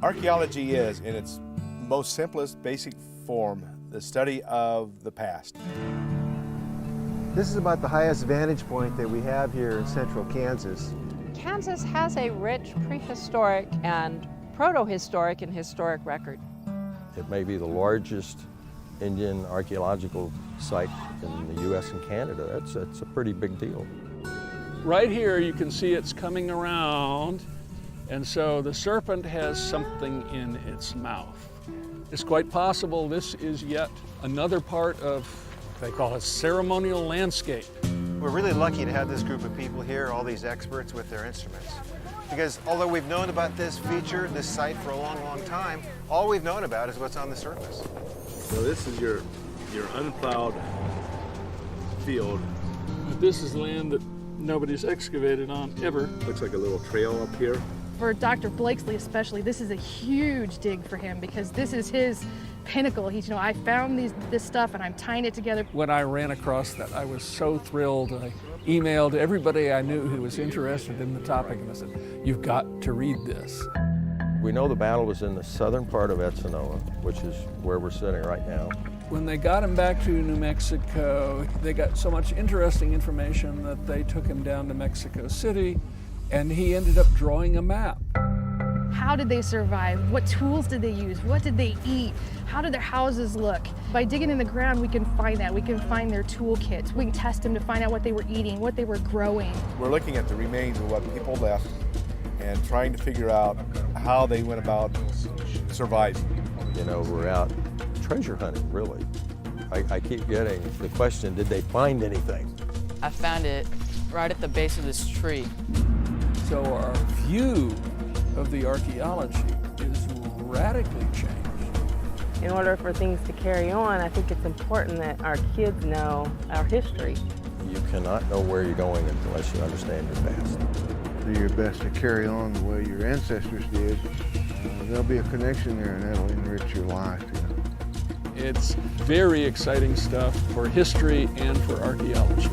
Archaeology is, in its most simplest, basic form, the study of the past. This is about the highest vantage point that we have here in central Kansas. Kansas has a rich prehistoric and protohistoric and historic record. It may be the largest Indian archaeological site in the U.S. and Canada. That's a pretty big deal. Right here you can see it's coming around, and so the serpent has something in its mouth. It's quite possible this is yet another part of, they call it ceremonial landscape. We're really lucky to have this group of people here, all these experts with their instruments. Because although we've known about this feature, this site for a long, long time, all we've known about is what's on the surface. So this is your unplowed field. This is land that nobody's excavated on ever. Looks like a little trail up here. For Dr. Blakesley especially, this is a huge dig for him because this is his pinnacle. He's, I found this stuff and I'm tying it together. When I ran across that, I was so thrilled. I emailed everybody I knew who was interested in the topic, and I said, "You've got to read this." We know the battle was in the southern part of Etzanoa, which is where we're sitting right now. When they got him back to New Mexico, they got so much interesting information that they took him down to Mexico City, and he ended up drawing a map. How did they survive? What tools did they use? What did they eat? How did their houses look? By digging in the ground, we can find that. We can find their toolkits. We can test them to find out what they were eating, what they were growing. We're looking at the remains of what people left and trying to figure out how they went about surviving. We're out treasure hunting, really. I keep getting the question, did they find anything? I found it right at the base of this tree. So our view of the archaeology is radically changed. In order for things to carry on, I think it's important that our kids know our history. You cannot know where you're going unless you understand your past. Do your best to carry on the way your ancestors did. There'll be a connection there, and that'll enrich your life. It's very exciting stuff for history and for archaeology.